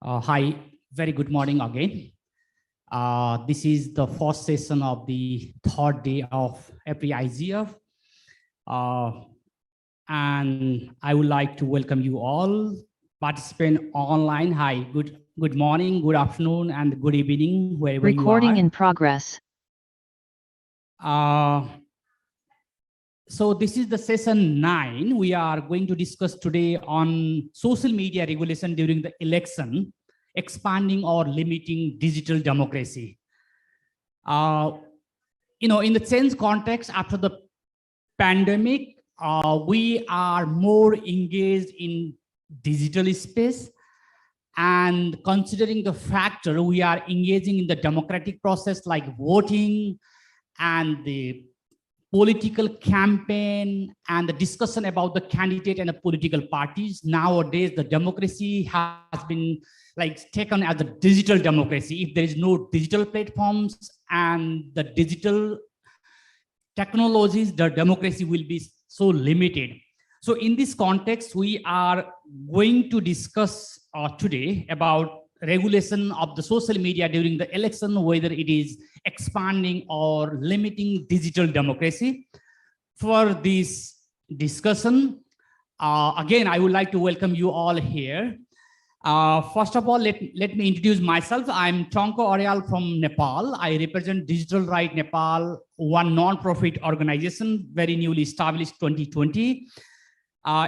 Hi, very good morning again. This is the first session of the third day of APrIGF. And I would like to welcome you all participant online. Hi, good morning, good afternoon, and good evening, wherever you are. Recording in progress. So this is the session 9. We are going to discuss today on social media regulation during the election, expanding or limiting digital democracy. In the change context after the pandemic, we are more engaged in digital space, and considering the factor we are engaging in the democratic process like voting and the political campaign and the discussion about the candidate and the political parties. Nowadays, the democracy has been taken as a digital democracy. If there is no digital platforms and the digital technologies, the democracy will be so limited. So in this context, we are going to discuss today about regulation of the social media during the election, whether it is expanding or limiting digital democracy. For this discussion, again, I would like to welcome you all here. First of all, let me introduce myself. I'm Tanka Aryal from Nepal. I represent Digital Right Nepal, one non-profit organization, very newly established 2020.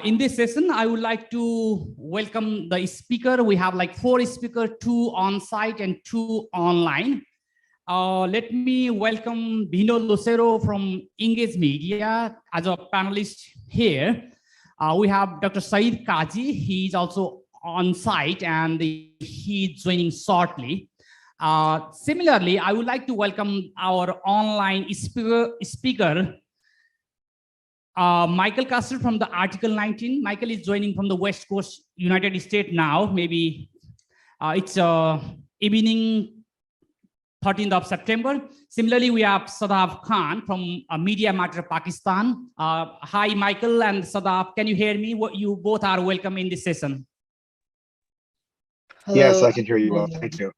In this session, I would like to welcome the speaker. We have 4 speakers, 2 on-site and 2 online. Let me welcome Bino Lucero from Engage Media as a panelist here. We have Dr. Saeed Kaji. He is also on-site and he's joining shortly. Similarly, I would like to welcome our online speaker Michael Castle from the Article 19. Michael is joining from the West Coast, United States now. Maybe it's evening 13th of September. Similarly, we have Sadaf Khan from MediaNama, Pakistan. Hi, Michael and Sadaf. Can you hear me? You both are welcome in this session. Hello. Yes, I can hear you well. Thank you.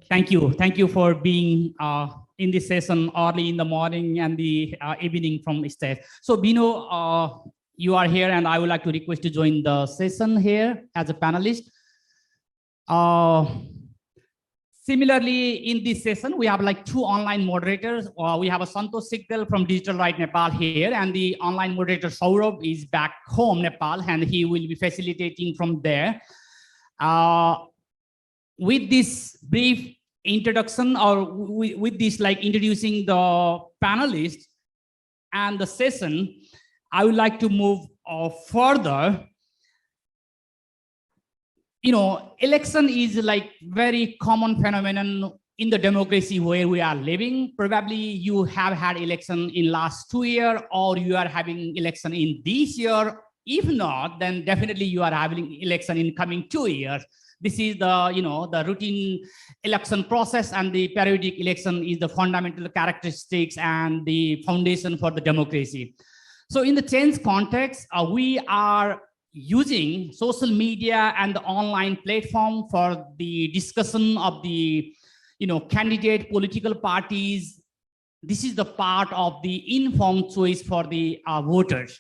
Thank you. Thank you for being in this session early in the morning and the evening from stage. So Bino, you are here and I would like to request to join the session here as a panelist. Similarly, in this session, we have 2 online moderators. We have a Santosh Sigdal from Digital Right Nepal here, and the online moderator Saurav is back home, Nepal, and he will be facilitating from there. With this brief introduction, or with this introducing the panelists and the session, I would like to move further. Election is very common phenomenon in the democracy where we are living. Probably you have had election in last 2 years, or you are having election in this year. If not, then definitely you are having election in coming 2 years. This is the routine election process, and the periodic election is the fundamental characteristics and the foundation for the democracy. So in the change context, we are using social media and the online platform for the discussion of the candidate, political parties. This is the part of the informed choice for the voters.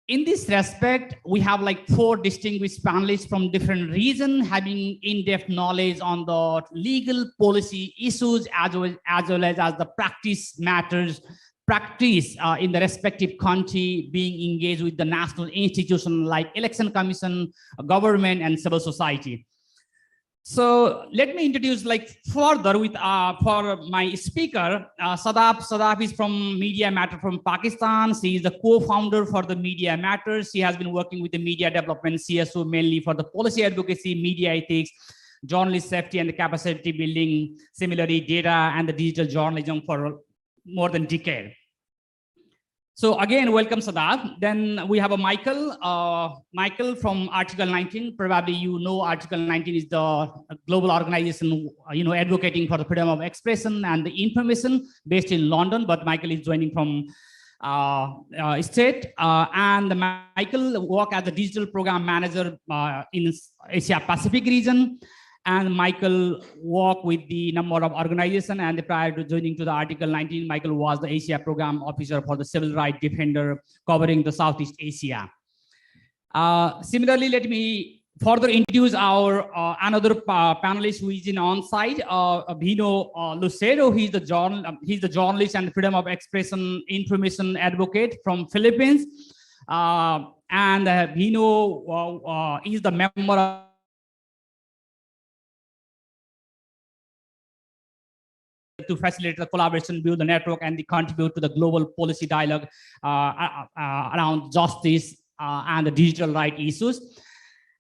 In this respect, we have 4 distinguished panelists from different regions having in-depth knowledge on the legal policy issues as well as the practice matters, in the respective country, being engaged with the national institution like Election Commission, government, and civil society. So let me introduce further with for my speaker, Sadaf. Sadaf is from MediaNama from Pakistan. She is the co-founder for the MediaNama. She has been working with the media development CSO mainly for the policy advocacy, media ethics, journalist safety, and the capacity building. Similarly, data and the digital journalism for more than a decade. So again, welcome Sadaf. Then we have a Michael from Article 19. Probably you know Article 19 is the global organization advocating for the freedom of expression and the information based in London. But Michael is joining from state, and Michael work as a digital program manager in Asia Pacific region. And Michael worked with the number of organizations, and prior to joining to the Article 19, Michael was the Asia Program Officer for the Civil Rights Defender covering the Southeast Asia. Similarly, let me further introduce our another panelist who is in on-site, Bino Lucero. He's the journalist and freedom of expression information advocate from Philippines. And Bino is the member of to facilitate the collaboration, build the network, and contribute to the global policy dialogue around justice and the digital right issues.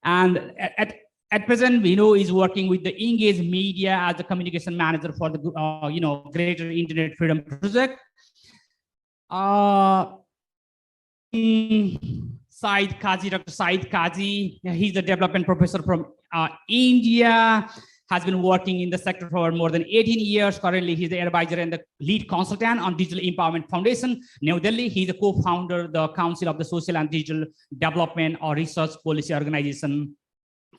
And at present, Vino is working with the Engage Media as the communication manager for the Greater Internet Freedom Project. Said Kazi, Dr. Said Kazi, he's a development professor from India. Has been working in the sector for more than 18 years. Currently, he's the advisor and the lead consultant on Digital Empowerment Foundation, New Delhi. He's a co-founder of the Council of the Social and Digital Development or Research Policy Organization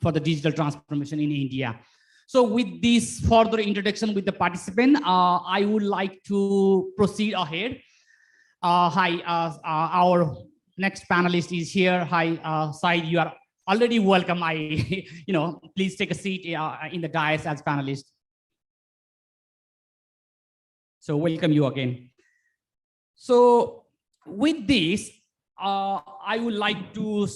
for the digital transformation in India. So with this further introduction with the participant, I would like to proceed ahead. Hi, our next panelist is here. Hi, Said, you are already welcome. Please take a seat in the dais as panelist. So welcome you again. So with this, I would like to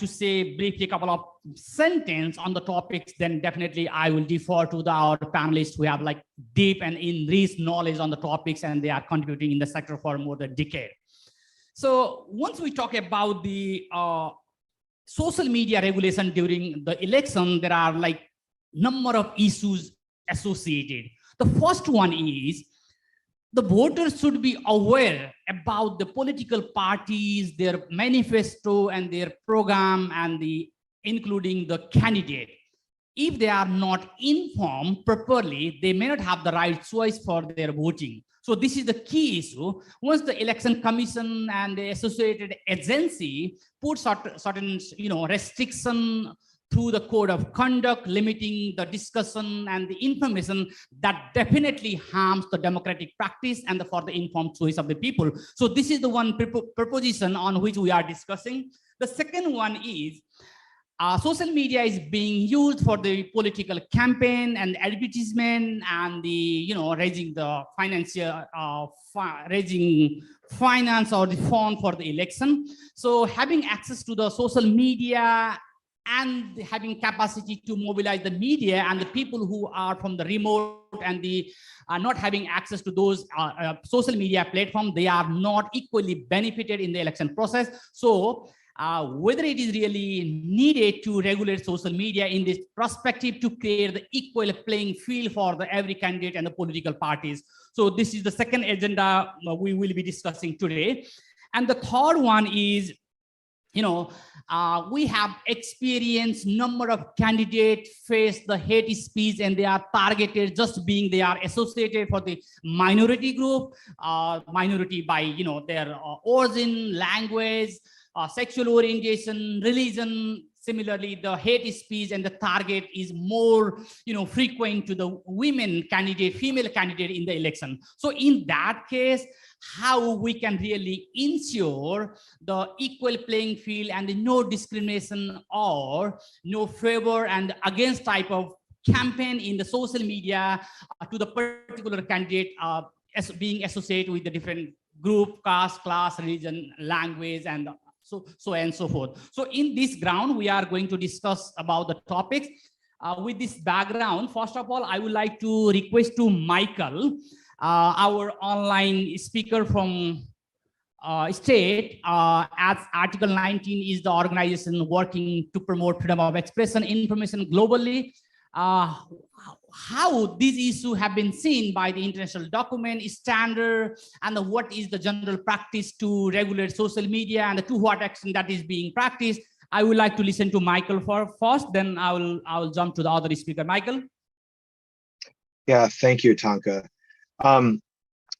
say briefly a couple of sentences on the topics. Then definitely I will defer to our panelists who have like deep and enriched knowledge on the topics, and they are contributing in the sector for more than a decade. So once we talk about the social media regulation during the election, there are like number of issues associated. The first one is the voters should be aware about the political parties, their manifesto and their program, and including the candidate. If they are not informed properly, they may not have the right choice for their voting. So this is the key issue. Once the election commission and the associated agency put certain restriction through the code of conduct, limiting the discussion and the information, that definitely harms the democratic practice and for the informed choice of the people. So this is the one proposition on which we are discussing. The second one is social media is being used for the political campaign and advertisement and the raising the financial raising finance or the fund for the election. So having access to the social media and having capacity to mobilize the media and the people who are from the remote and not having access to those social media platforms, they are not equally benefited in the election process. So whether it is really needed to regulate social media in this perspective to create the equal playing field for every candidate and the political parties. So this is the second agenda we will be discussing today. And the third one is, we have experienced number of candidates face the hate speech, and they are targeted just being they are associated for the minority group, minority by their origin, language, sexual orientation, religion. Similarly, the hate speech and the target is more frequent to the women candidate, female candidate in the election. So in that case, how we can really ensure the equal playing field and the no discrimination or no favor and against type of campaign in the social media to the particular candidate as being associated with the different group, caste, class, religion, language, and so on and so forth. So in this ground, we are going to discuss about the topics. With this background, first of all, I would like to request to Michael, our online speaker from state, as Article 19 is the organization working to promote freedom of expression information globally. How these issues have been seen by the international document standard, and what is the general practice to regulate social media, and to what extent that is being practiced. I would like to listen to Michael first, then I will jump to the other speaker. Michael. Yeah, thank you, Tanka.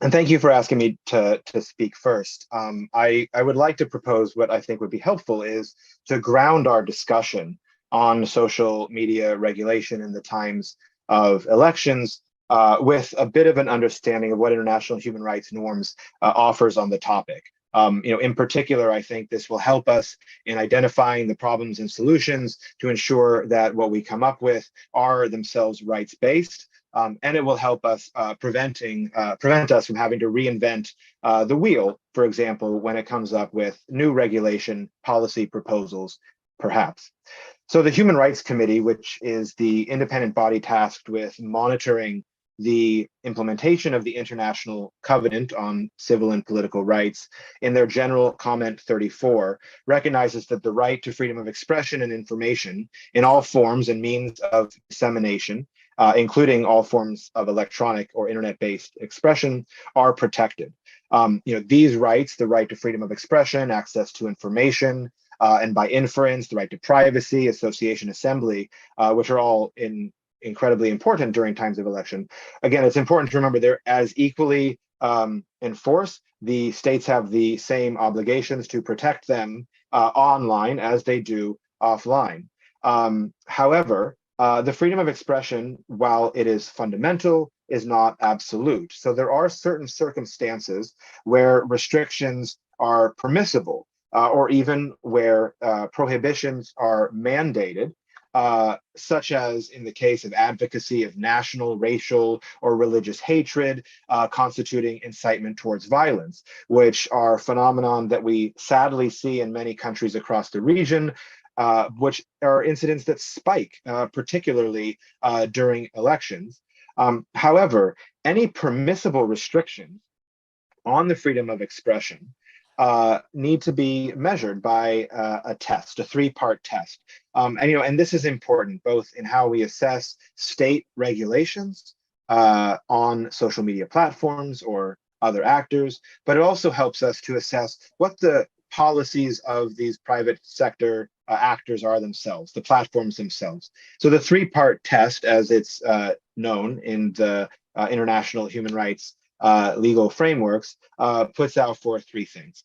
And thank you for asking me to speak first. I would like to propose what I think would be helpful is to ground our discussion on social media regulation in the times of elections with a bit of an understanding of what international human rights norms offers on the topic. In particular, I think this will help us in identifying the problems and solutions to ensure that what we come up with are themselves rights-based. And it will help us prevent us from having to reinvent the wheel, for example, when it comes up with new regulation policy proposals, perhaps. So the Human Rights Committee, which is the independent body tasked with monitoring the implementation of the International Covenant on Civil and Political Rights, in their General Comment 34, recognizes that the right to freedom of expression and information in all forms and means of dissemination, including all forms of electronic or internet-based expression, are protected. These rights, the right to freedom of expression, access to information, and by inference, the right to privacy, association, assembly, which are all incredibly important during times of election. Again, it's important to remember they're as equally enforced. The states have the same obligations to protect them online as they do offline. However, the freedom of expression, while it is fundamental, is not absolute. So there are certain circumstances where restrictions are permissible, or even where prohibitions are mandated, such as in the case of advocacy of national, racial, or religious hatred, constituting incitement towards violence, which are phenomenon that we sadly see in many countries across the region, which are incidents that spike, particularly during elections. However, any permissible restrictions on the freedom of expression need to be measured by a test, a three-part test. And this is important both in how we assess state regulations on social media platforms or other actors, but it also helps us to assess what the policies of these private sector actors are themselves, the platforms themselves. So the three-part test, as it's known in the international human rights legal frameworks, puts out for three things.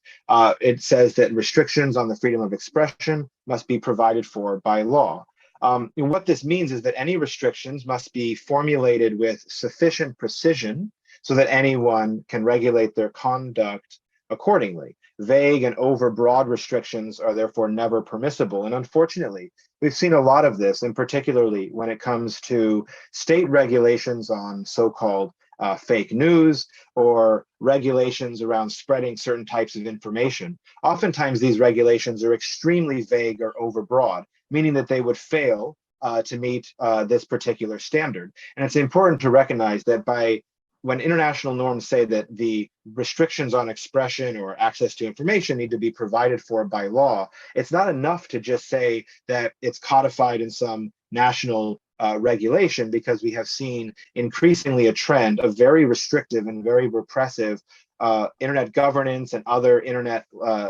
It says that restrictions on the freedom of expression must be provided for by law. And what this means is that any restrictions must be formulated with sufficient precision so that anyone can regulate their conduct accordingly. Vague and overbroad restrictions are therefore never permissible. And unfortunately, we've seen a lot of this, and particularly when it comes to state regulations on so-called fake news or regulations around spreading certain types of information. Oftentimes, these regulations are extremely vague or overbroad, meaning that they would fail to meet this particular standard. And it's important to recognize that when international norms say that the restrictions on expression or access to information need to be provided for by law, it's not enough to just say that it's codified in some national regulation, because we have seen increasingly a trend of very restrictive and very repressive internet governance and other internet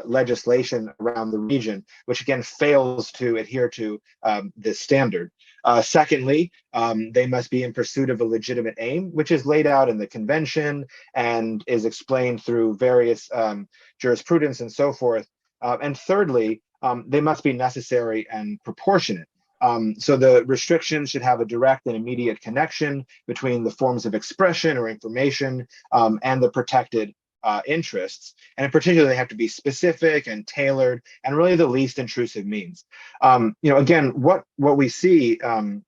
legislation around the region, which again fails to adhere to this standard. Secondly, they must be in pursuit of a legitimate aim, which is laid out in the convention and is explained through various jurisprudence and so forth. And thirdly, they must be necessary and proportionate. So the restrictions should have a direct and immediate connection between the forms of expression or information and the protected interests. And in particular, they have to be specific and tailored and really the least intrusive means. Again, what we see, in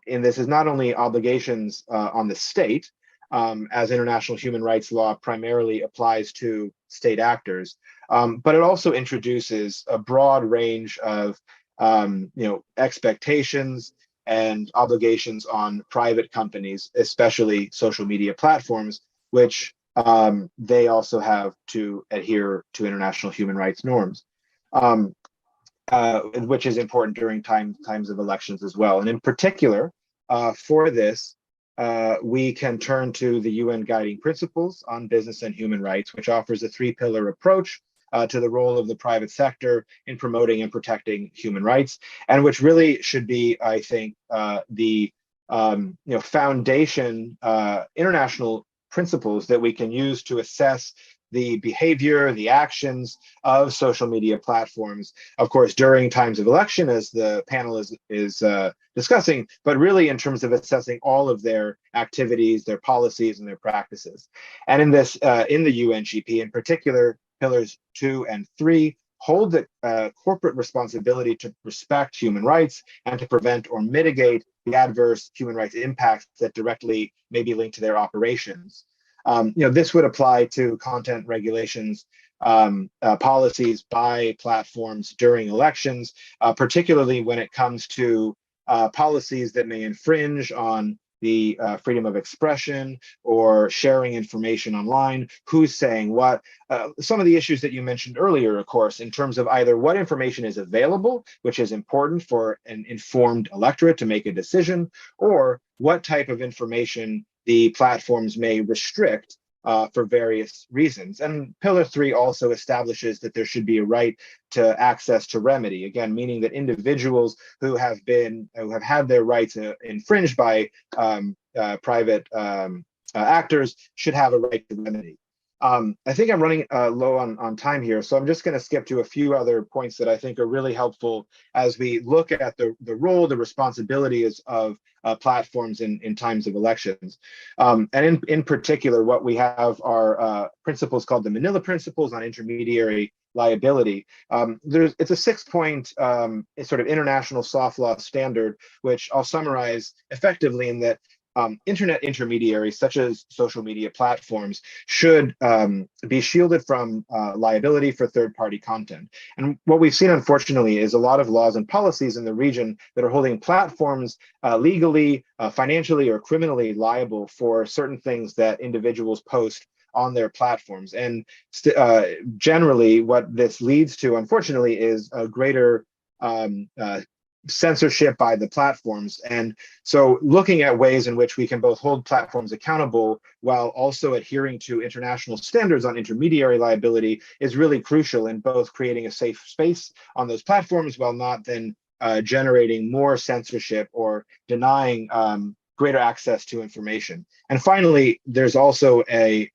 this is not only obligations on the state, as international human rights law primarily applies to state actors, but it also introduces a broad range of expectations and obligations on private companies, especially social media platforms, which they also have to adhere to international human rights norms, which is important during times of elections as well. And in particular, for this, we can turn to the UN Guiding Principles on Business and Human Rights, which offers a three-pillar approach to the role of the private sector in promoting and protecting human rights, and which really should be, I think, the foundation. International principles that we can use to assess the behavior, the actions of social media platforms, of course, during times of election, as the panel is discussing, but really in terms of assessing all of their activities, their policies, and their practices. And in this, in the UNGP in particular, pillars 2 and 3 hold the corporate responsibility to respect human rights and to prevent or mitigate the adverse human rights impacts that directly may be linked to their operations. This would apply to content regulations, policies by platforms during elections, particularly when it comes to policies that may infringe on the freedom of expression or sharing information online, who's saying what. Some of the issues that you mentioned earlier, of course, in terms of either what information is available, which is important for an informed electorate to make a decision, or what type of information the platforms may restrict for various reasons. And Pillar 3 also establishes that there should be a right to access to remedy, again, meaning that individuals who have had their rights infringed by private actors should have a right to remedy. I think I'm running low on time here, so I'm just going to skip to a few other points that I think are really helpful as we look at the role, the responsibilities of platforms in times of elections. And in particular, what we have are principles called the Manila Principles on Intermediary Liability. It's a 6-point sort of international soft law standard, which I'll summarize effectively in that internet intermediaries, such as social media platforms, should be shielded from liability for third-party content. And what we've seen, unfortunately, is a lot of laws and policies in the region that are holding platforms legally, financially, or criminally liable for certain things that individuals post on their platforms. And generally, what this leads to, unfortunately, is a greater censorship by the platforms. And so looking at ways in which we can both hold platforms accountable while also adhering to international standards on intermediary liability is really crucial in both creating a safe space on those platforms while not then generating more censorship or denying greater access to information. And finally, there's also a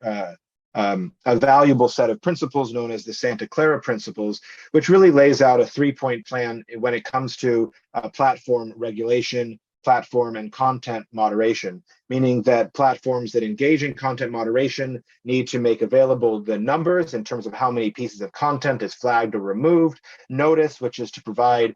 valuable set of principles known as the Santa Clara Principles, which really lays out a 3-point plan when it comes to platform regulation, platform and content moderation, meaning that platforms that engage in content moderation need to make available the numbers in terms of how many pieces of content is flagged or removed, notice, which is to provide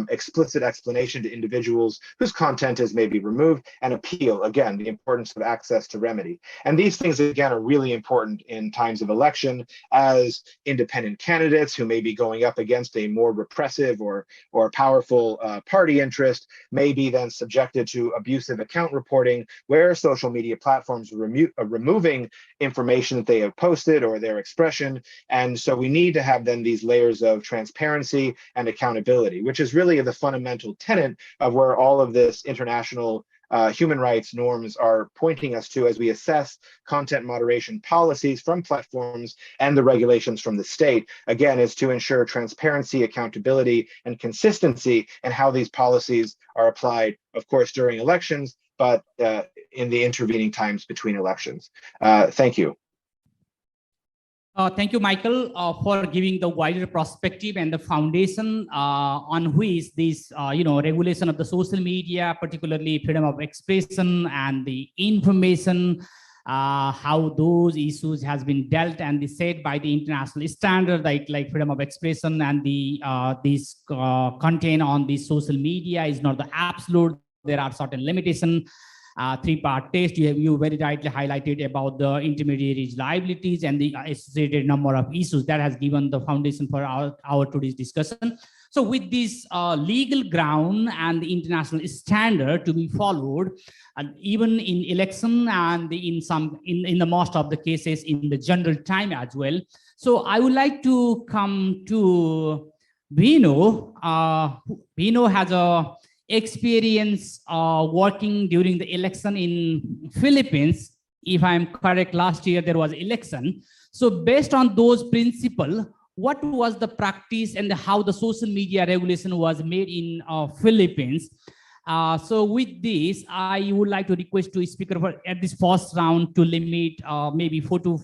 explicit explanation to individuals whose content is maybe removed, and appeal, again, the importance of access to remedy. And these things, again, are really important in times of election, as independent candidates who may be going up against a more repressive or powerful party interest may be then subjected to abusive account reporting, where social media platforms are removing information that they have posted or their expression. And so we need to have then these layers of transparency and accountability, which is really the fundamental tenet of where all of this international human rights norms are pointing us to as we assess content moderation policies from platforms and the regulations from the state, again, is to ensure transparency, accountability, and consistency in how these policies are applied, of course, during elections, but in the intervening times between elections. Thank you. Thank you, Michael, for giving the wider perspective and the foundation on which this, regulation of the social media, particularly freedom of expression and the information, how those issues has been dealt and set by the international standard, like freedom of expression, and the this content on the social media is not the absolute. There are certain limitations. 3-part test, you very rightly highlighted about the intermediaries liabilities and the associated number of issues that has given the foundation for our today's discussion. So with this legal ground and the international standard to be followed, and even in election and in the most of the cases in the general time as well. So I would like to come to Bino. Bino has a experience working during the election in Philippines. If I'm correct, last year there was election. So based on those principles, what was the practice and how the social media regulation was made in Philippines? So with this, I would like to request to speaker for at this first round to limit maybe 3 to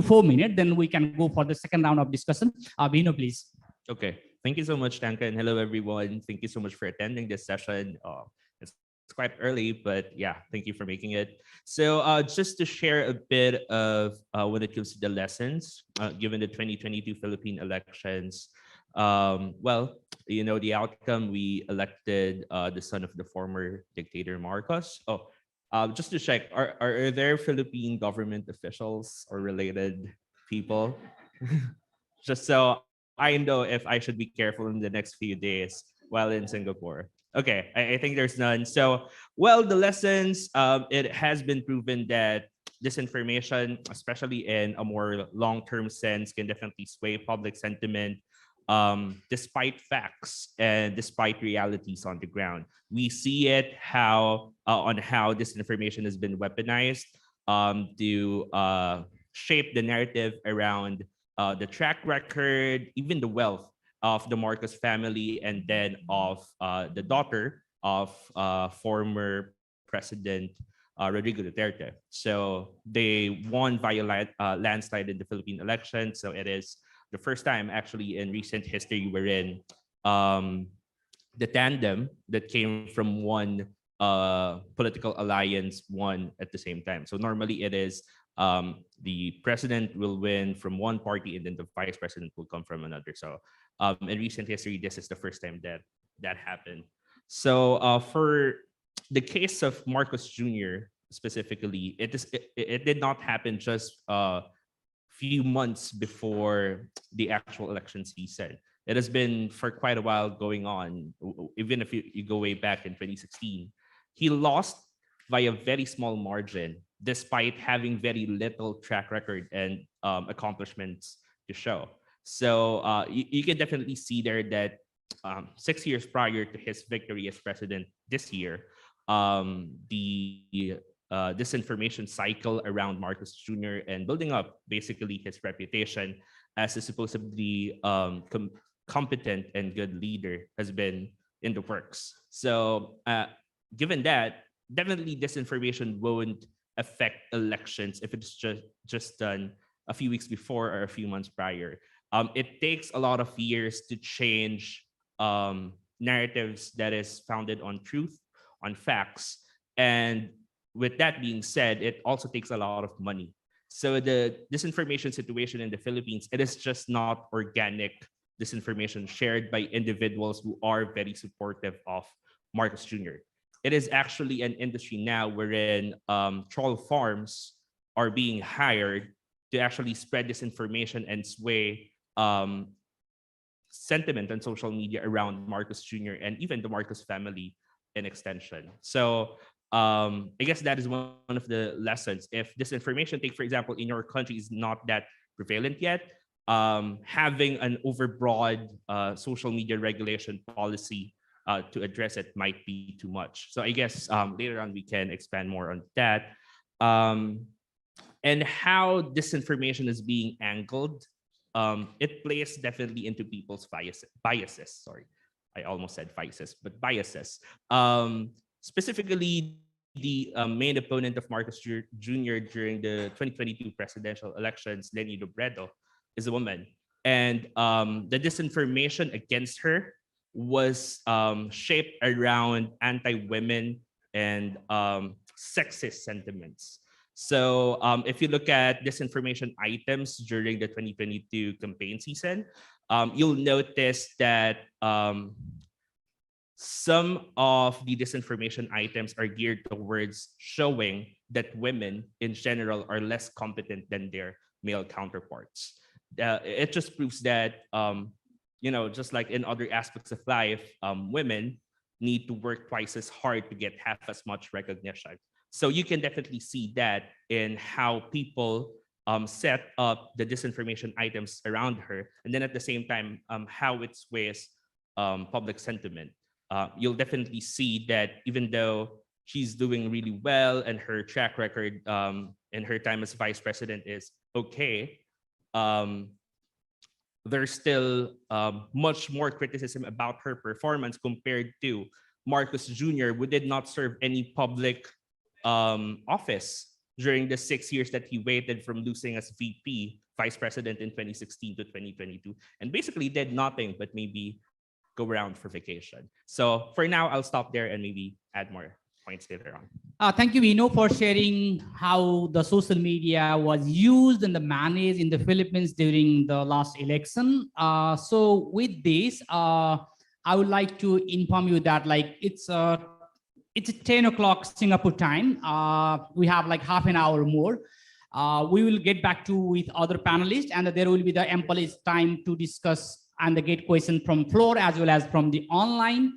4 minutes. Then we can go for the second round of discussion. Bino, please. Okay. Thank you so much, Tanka, and hello, everyone. Thank you so much for attending this session. It's quite early, but yeah, thank you for making it. So just to share a bit of when it comes to the lessons, given the 2022 Philippine elections, well, you know, the outcome, we elected the son of the former dictator Marcos. Oh, just to check, are there Philippine government officials or related people? Just so I know if I should be careful in the next few days while in Singapore. Okay, I think there's none. So, well, the lessons, it has been proven that disinformation, especially in a more long-term sense, can definitely sway public sentiment despite facts and despite realities on the ground. We see it on how disinformation has been weaponized to shape the narrative around the track record, even the wealth of the Marcos family, and then of the daughter of former President Rodrigo Duterte. So they won via landslide in the Philippine election. So it is the first time actually in recent history wherein the tandem that came from one political alliance won at the same time. So normally it is the president will win from one party and then the vice president will come from another. So in recent history, this is the first time that happened. So for the case of Marcos Jr. specifically, it did not happen just few months before the actual election season. It has been for quite a while going on. Even if you go way back in 2016, he lost by a very small margin, despite having very little track record and accomplishments to show. So you can definitely see there that 6 years prior to his victory as president this year, the disinformation cycle around Marcos Jr. and building up basically his reputation as a supposedly competent and good leader has been in the works. So given that, definitely disinformation won't affect elections if it's just done a few weeks before or a few months prior. It takes a lot of years to change narratives that is founded on truth, on facts. And with that being said, it also takes a lot of money. So the disinformation situation in the Philippines, it is just not organic disinformation shared by individuals who are very supportive of Marcos Jr. It is actually an industry now wherein troll farms are being hired to actually spread disinformation and sway sentiment on social media around Marcos Jr. and even the Marcos family in extension. So I guess that is one of the lessons. If disinformation, take for example, in your country is not that prevalent yet, having an overbroad social media regulation policy to address it might be too much. So I guess later on we can expand more on that. And how disinformation is being angled, it plays definitely into people's biases. Sorry, I almost said vices, but biases. Specifically, the main opponent of Marcos Jr. during the 2022 presidential elections, Leni Robredo, is a woman. And the disinformation against her was shaped around anti-women and sexist sentiments. So if you look at disinformation items during the 2022 campaign season, you'll notice that some of the disinformation items are geared towards showing that women in general are less competent than their male counterparts. It just proves that, just like in other aspects of life, women need to work twice as hard to get half as much recognition. So you can definitely see that in how people set up the disinformation items around her, and then at the same time, how it sways public sentiment. You'll definitely see that even though she's doing really well and her track record in her time as vice president is okay, there's still much more criticism about her performance compared to Marcos Jr., who did not serve any public office during the 6 years that he waited from losing as VP, vice president in 2016 to 2022, and basically did nothing but maybe go around for vacation. So for now, I'll stop there and maybe add more points later on. Thank you, Vino, for sharing how the social media was used and the managed in the Philippines during the last election. So with this, I would like to inform you that like it's 10 o'clock Singapore time. We have like half an hour more. We will get back to with other panelists, and there will be the ample time to discuss and get questions from floor as well as from the online.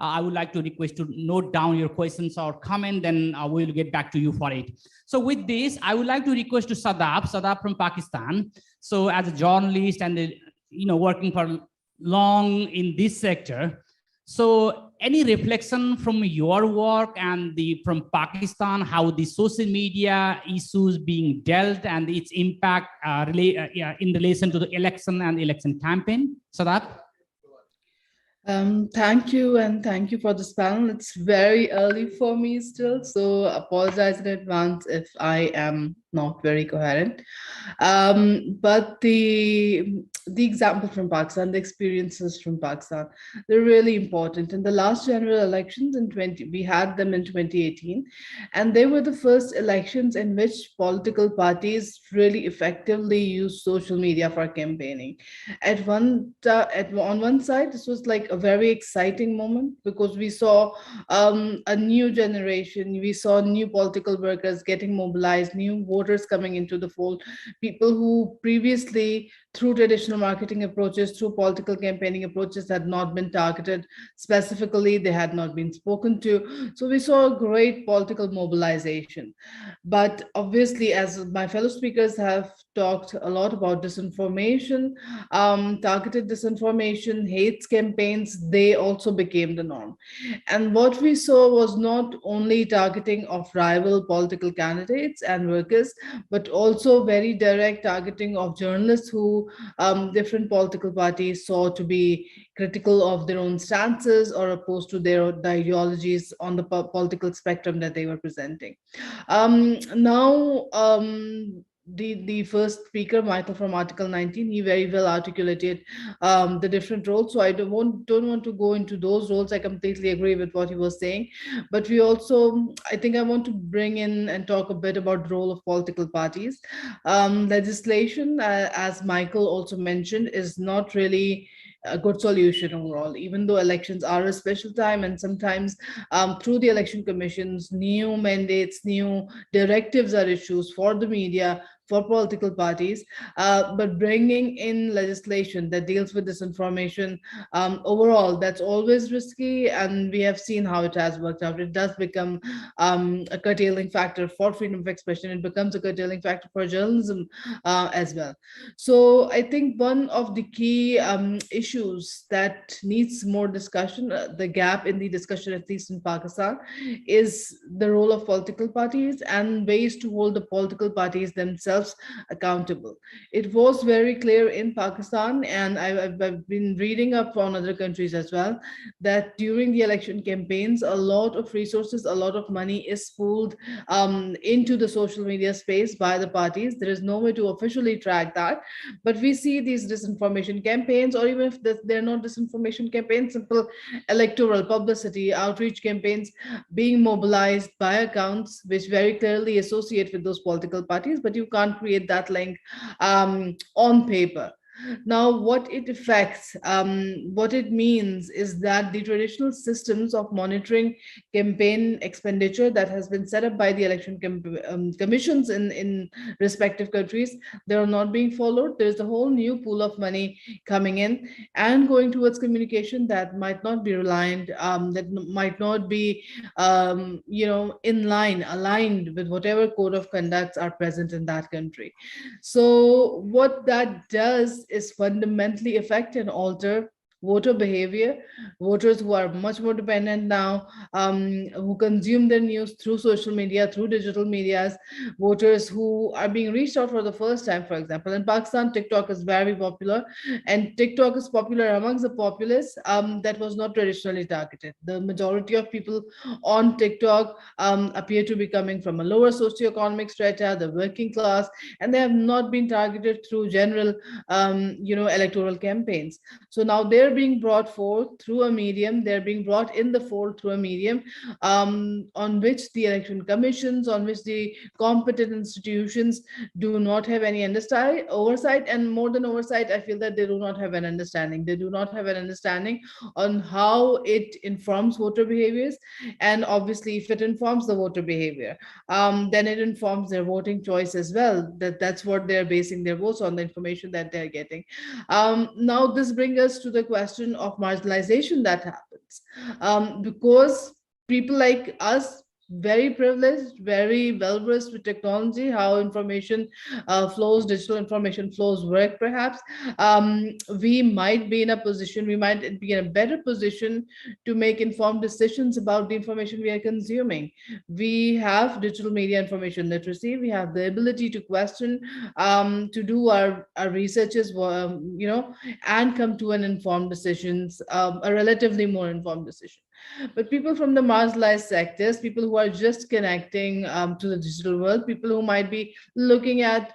I would like to request to note down your questions or comment, then we will get back to you for it. So with this, I would like to request to Sadaf from Pakistan. So as a journalist and working for long in this sector, so any reflection from your work and from Pakistan, how the social media issues being dealt and its impact in relation to the election and election campaign? Sadaf? Thank you, and thank you for this panel. It's very early for me still, so apologize in advance if I am not very coherent. But the example from Pakistan, the experiences from Pakistan, they're really important. In the last general elections we had them in 2018, and they were the first elections in which political parties really effectively used social media for campaigning. On one side, this was like a very exciting moment because we saw a new generation, we saw new political workers getting mobilized, new voters coming into the fold, people who previously through traditional marketing approaches, through political campaigning approaches had not been targeted specifically, they had not been spoken to. So we saw a great political mobilization. But obviously, as my fellow speakers have talked a lot about disinformation, targeted disinformation, hate campaigns, they also became the norm. And what we saw was not only targeting of rival political candidates and workers, but also very direct targeting of journalists who different political parties saw to be critical of their own stances or opposed to the ideologies on the political spectrum that they were presenting. The first speaker, Michael from Article 19, he very well articulated the different roles. So I don't want to go into those roles. I completely agree with what he was saying. But we also, I think I want to bring in and talk a bit about the role of political parties. Legislation, as Michael also mentioned, is not really a good solution overall, even though elections are a special time, and sometimes through the election commissions, new mandates, new directives are issued for the media, for political parties, but bringing in legislation that deals with disinformation overall, that's always risky, and we have seen how it has worked out. It does become a curtailing factor for freedom of expression. It becomes a curtailing factor for journalism as well. So I think one of the key issues that needs more discussion, the gap in the discussion, at least in Pakistan, is the role of political parties and ways to hold the political parties themselves accountable. It was very clear in Pakistan, and I've been reading up on other countries as well, that during the election campaigns, a lot of resources, a lot of money is pooled into the social media space by the parties. There is no way to officially track that, but we see these disinformation campaigns, or even if they're not disinformation campaigns, simple electoral publicity, outreach campaigns being mobilized by accounts which very clearly associate with those political parties, but you can't create that link on paper. Now, what it affects, what it means is that the traditional systems of monitoring campaign expenditure that has been set up by the election commissions in respective countries, they are not being followed. There's a whole new pool of money coming in and going towards communication that might not be reliant, that might not be, aligned with whatever code of conducts are present in that country. So what that does is fundamentally affect and alter voter behavior, voters who are much more dependent now, who consume their news through social media, through digital medias, voters who are being reached out for the first time, for example. In Pakistan, TikTok is very popular, and TikTok is popular amongst the populace that was not traditionally targeted. The majority of people on TikTok appear to be coming from a lower socioeconomic strata, the working class, and they have not been targeted through general, electoral campaigns. So now they're being brought forth through a medium, they're being brought in the fold through a medium on which the election commissions, on which the competent institutions do not have any oversight, and more than oversight, I feel that they do not have an understanding. They do not have an understanding on how it informs voter behaviors, and obviously, if it informs the voter behavior, then it informs their voting choice as well. That's what they're basing their votes on, the information that they're getting. Now, this brings us to the question of marginalization that happens, because people like us, very privileged, very well versed with technology, how information flows, digital information flows work, perhaps. We might be in a position, we might be in a better position to make informed decisions about the information we are consuming. We have digital media information literacy, we have the ability to question, to do our researches, and come to an informed decisions, a relatively more informed decision. But people from the marginalized sectors, people who are just connecting to the digital world, people who might be looking at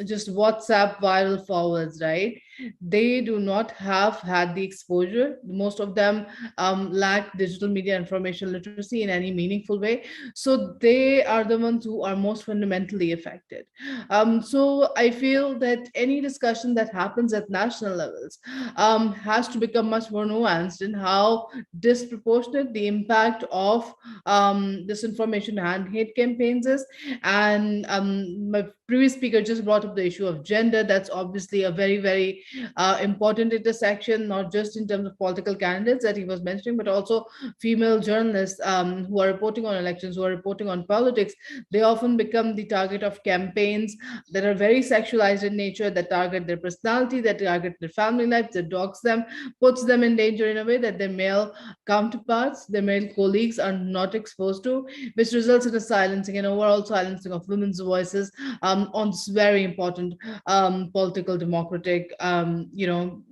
just WhatsApp viral forwards, right? They do not have had the exposure. Most of them lack digital media information literacy in any meaningful way. So they are the ones who are most fundamentally affected. So I feel that any discussion that happens at national levels has to become much more nuanced in how disproportionate the impact of disinformation and hate campaigns is. And my previous speaker just brought up the issue of gender. That's obviously a very, very important intersection, not just in terms of political candidates that he was mentioning, but also female journalists who are reporting on elections, who are reporting on politics. They often become the target of campaigns that are very sexualized in nature, that target their personality, that target their family life, that dogs them, puts them in danger in a way that their male counterparts, their male colleagues are not exposed to, which results in a silencing, an overall silencing of women's voices on this very important political democratic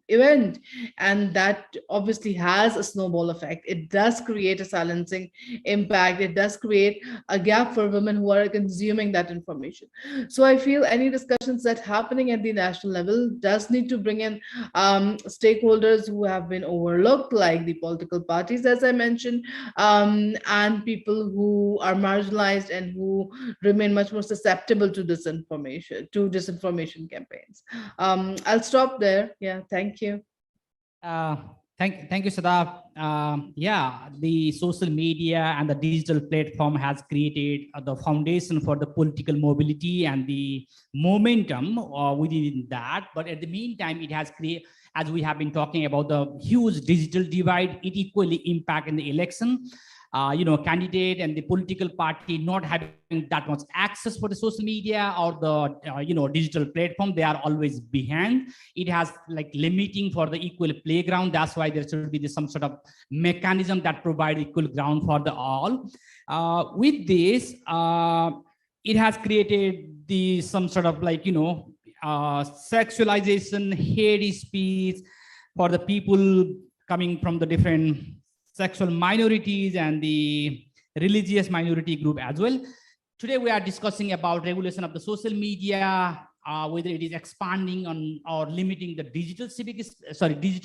event. And that obviously has a snowball effect. It does create a silencing impact. It does create a gap for women who are consuming that information. So I feel any discussions that happening at the national level does need to bring in stakeholders who have been overlooked, like the political parties, as I mentioned, and people who are marginalized and who remain much more susceptible to disinformation campaigns. I'll stop there. Yeah, thank you. Thank you, Sadaf. Yeah, the social media and the digital platform has created the foundation for the political mobility and the momentum within that. But at the meantime, it has created, as we have been talking about, the huge digital divide. It equally impact in the election. Candidate and the political party not having that much access for the social media or the digital platform, they are always behind. It has like limiting for the equal playground. That's why there should be some sort of mechanism that provide equal ground for the all. With this, it has created some sort of sexualization, hate speech for the people coming from the different sexual minorities and the religious minority group as well. Today we are discussing about regulation of the social media, whether it is expanding on or limiting the digital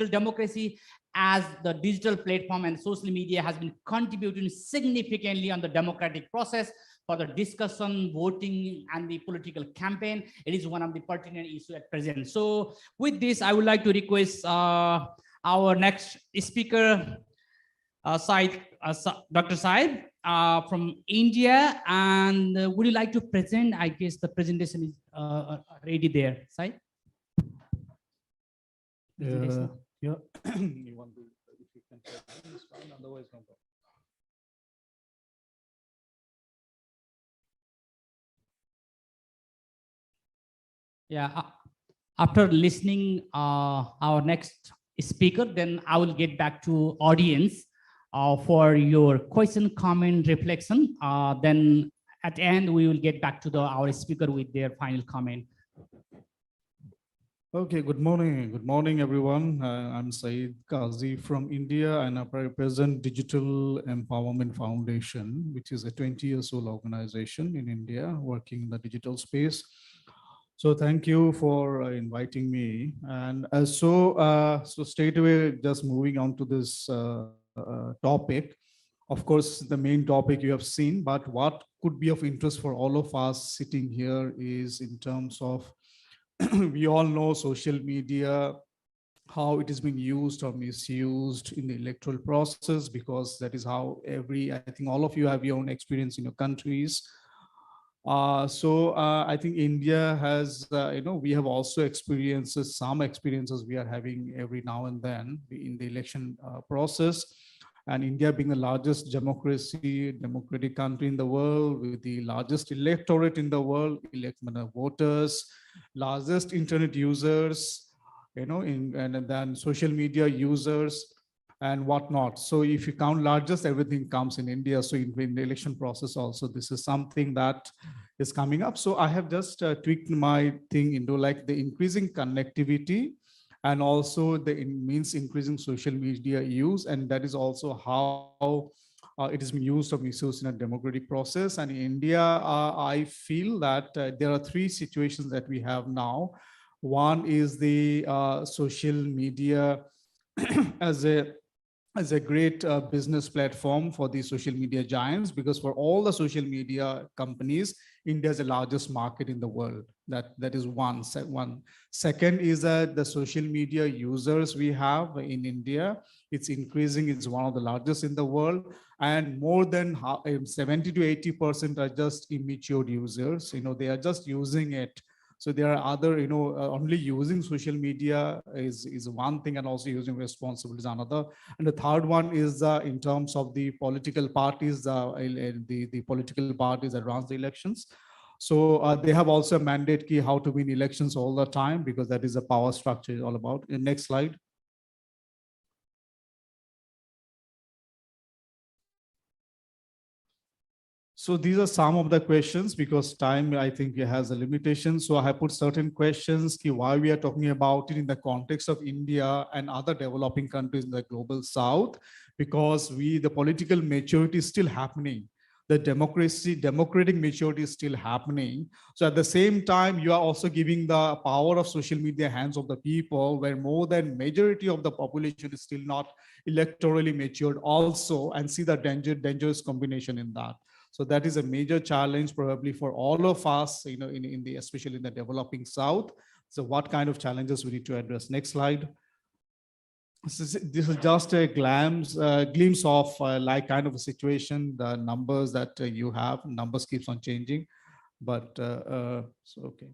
democracy, as the digital platform and social media has been contributing significantly on the democratic process for the discussion, voting, and the political campaign. It is one of the pertinent issues at present. So with this, I would like to request our next speaker, Dr. Said from India, and would you like to present? I guess the presentation is ready there. Said? Yeah. You want to, if you can present this one, otherwise no problem. Yeah. After listening our next speaker, then I will get back to audience for your question, comment, reflection. Then at the end, we will get back to our speaker with their final comment. Okay, good morning. Good morning, everyone. I'm Saeed Qazi from India, and I represent Digital Empowerment Foundation, which is a 20 years old organization in India working in the digital space. So thank you for inviting me. And so straight away, just moving on to this topic. Of course, the main topic you have seen, but what could be of interest for all of us sitting here is in terms of we all know social media, how it is being used or misused in the electoral process, because that is how I think all of you have your own experience in your countries. I think India has, we have also experienced some experiences we are having every now and then in the election process. And India being the largest democratic country in the world, with the largest electorate in the world, voters, largest internet users, and then social media users and whatnot. So if you count largest, everything comes in India. So in the election process also, this is something that is coming up. So I have just tweaked my thing into like the increasing connectivity, and also means increasing social media use. And that is also how it is being used or misused in a democratic process. And in India, I feel that there are three situations that we have now. One is the social media as a great business platform for the social media giants, because for all the social media companies, India is the largest market in the world. That is one. Second is that the social media users we have in India, it's increasing. It's one of the largest in the world, and more than 70 to 80% are just immature users. They are just using it. So there are other, only using social media is one thing, and also using responsibility is another. And the third one is in terms of the political parties, the political parties that runs the elections. So they have also a mandate key how to win elections all the time, because that is a power structure all about. Next slide. So these are some of the questions, because time, I think, has a limitation. So I have put certain questions, why we are talking about it in the context of India and other developing countries in the global south, because the political maturity is still happening. The democratic maturity is still happening. So at the same time, you are also giving the power of social media hands of the people, where more than majority of the population is still not electorally matured also, and see the dangerous combination in that. So that is a major challenge probably for all of us, especially in the developing South. So what kind of challenges we need to address? Next slide. This is just a glimpse of like kind of a situation, the numbers that you have. Numbers keeps on changing, but okay.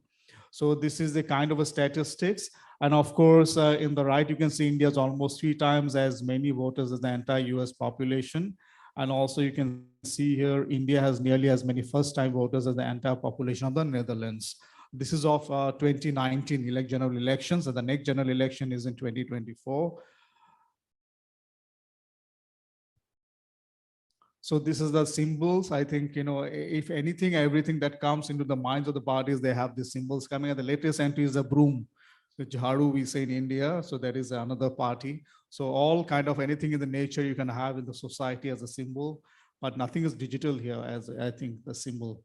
So this is the kind of a statistics. And of course, in the right, you can see India is almost 3 times as many voters as the entire US population. And also you can see here, India has nearly as many first-time voters as the entire population of the Netherlands. This is of 2019 general elections, and the next general election is in 2024. So this is the symbols. I think, if anything, everything that comes into the minds of the parties, they have these symbols coming. And the latest entry is a broom, the jharu we say in India. So that is another party. So all kind of anything in the nature you can have in the society as a symbol, but nothing is digital here as I think the symbol.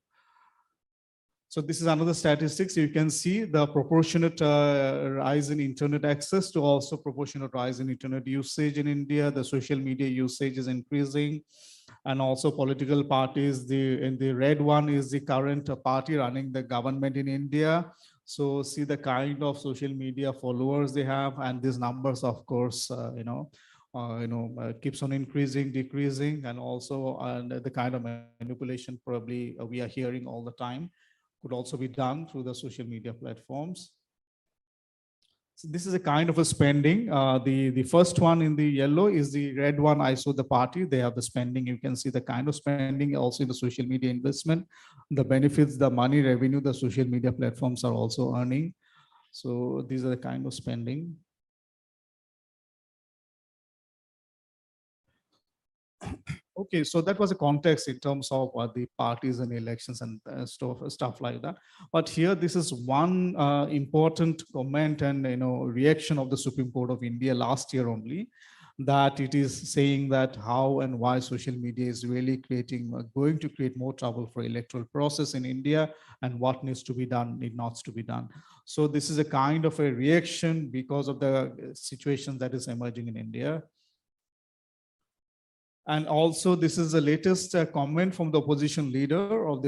So this is another statistics. You can see the proportionate rise in internet access to also proportionate rise in internet usage in India. The social media usage is increasing, and also political parties. In the red one is the current party running the government in India. So see the kind of social media followers they have, and these numbers, of course, keeps on increasing, decreasing, and also the kind of manipulation probably we are hearing all the time could also be done through the social media platforms. So this is a kind of a spending. The first one in the yellow is the red one. I saw the party. They have the spending. You can see the kind of spending also in the social media investment, the benefits, the money revenue, the social media platforms are also earning. So these are the kind of spending. okay, so that was a context in terms of the parties and elections and stuff like that. But here, this is one important comment and reaction of the Supreme Court of India last year only, that it is saying that how and why social media is really going to create more trouble for electoral process in India, and what needs to be done, need not to be done. So this is a kind of a reaction because of the situation that is emerging in India. And also, this is the latest comment from the opposition leader of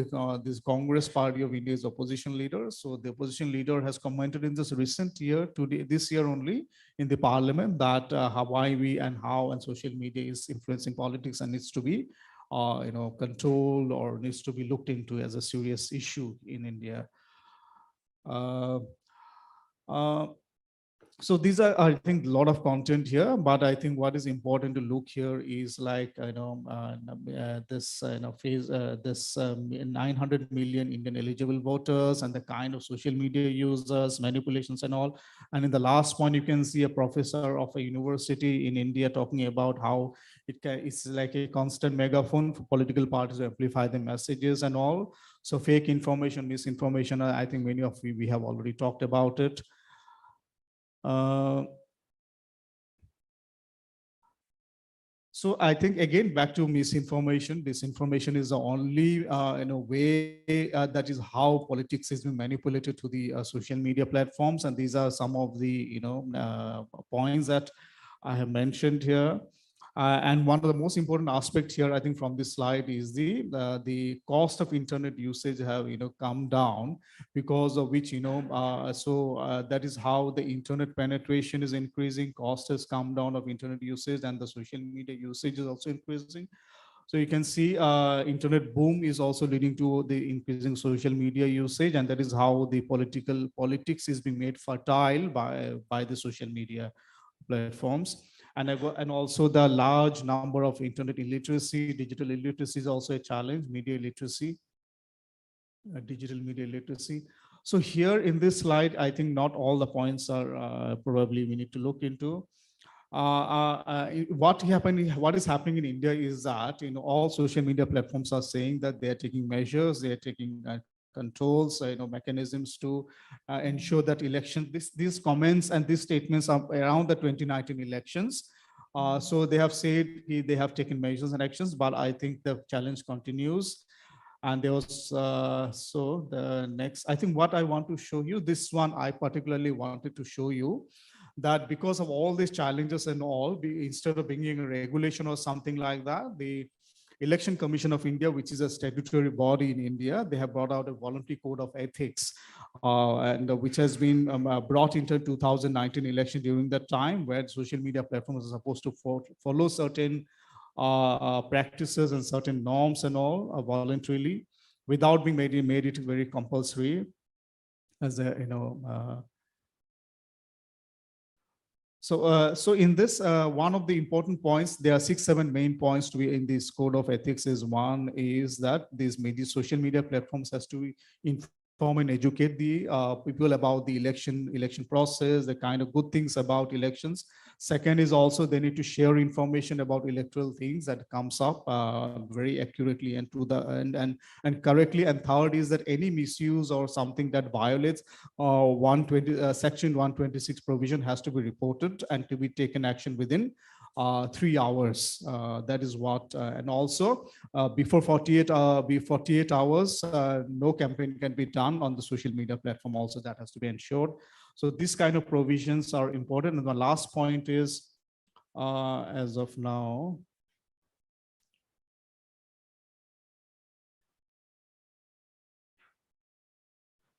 this Congress Party of India's opposition leader. So the opposition leader has commented in this recent year, this year only, in the parliament, that why we and how and social media is influencing politics and needs to be controlled or needs to be looked into as a serious issue in India. So these are, I think, a lot of content here, but I think what is important to look here is like, this, this 900 million Indian eligible voters and the kind of social media users, manipulations and all. And in the last point, you can see a professor of a university in India talking about how it's like a constant megaphone for political parties to amplify the messages and all. So fake information, misinformation, I think many of we have already talked about it. So I think, again, back to misinformation. Disinformation is the only way that is how politics is being manipulated to the social media platforms. And these are some of the points that I have mentioned here. And one of the most important aspects here, I think, from this slide is the cost of internet usage have come down, because of which that is how the internet penetration is increasing. Cost has come down of internet usage, and the social media usage is also increasing. So you can see internet boom is also leading to the increasing social media usage, and that is how the politics is being made fertile by the social media platforms. And also the large number of internet illiteracy, digital illiteracy is also a challenge, media literacy, digital media literacy. So here in this slide, I think not all the points are probably we need to look into. What is happening in India is that all social media platforms are saying that they are taking measures, they are taking controls, mechanisms to ensure that these comments and these statements are around the 2019 elections. So they have said they have taken measures and actions, but I think the challenge continues. And there was, so the next, I think what I want to show you, this one I particularly wanted to show you, that because of all these challenges and all, instead of bringing a regulation or something like that, the Election Commission of India, which is a statutory body in India, they have brought out a voluntary code of ethics, and which has been brought into 2019 election during that time, where social media platforms are supposed to follow certain practices and certain norms and all voluntarily, without being made it very compulsory as a So in this, one of the important points, there are 6-7 main points to be in this code of ethics. Is one is that these social media platforms has to inform and educate the people about the election process, the kind of good things about elections. Second is also they need to share information about electoral things that comes up very accurately and to the and correctly. And third is that any misuse or something that violates section 126 provision has to be reported and to be taken action within 3 hours. That is what, and also before 48 hours, no campaign can be done on the social media platform. Also, that has to be ensured. So these kind of provisions are important. And the last point is, as of now,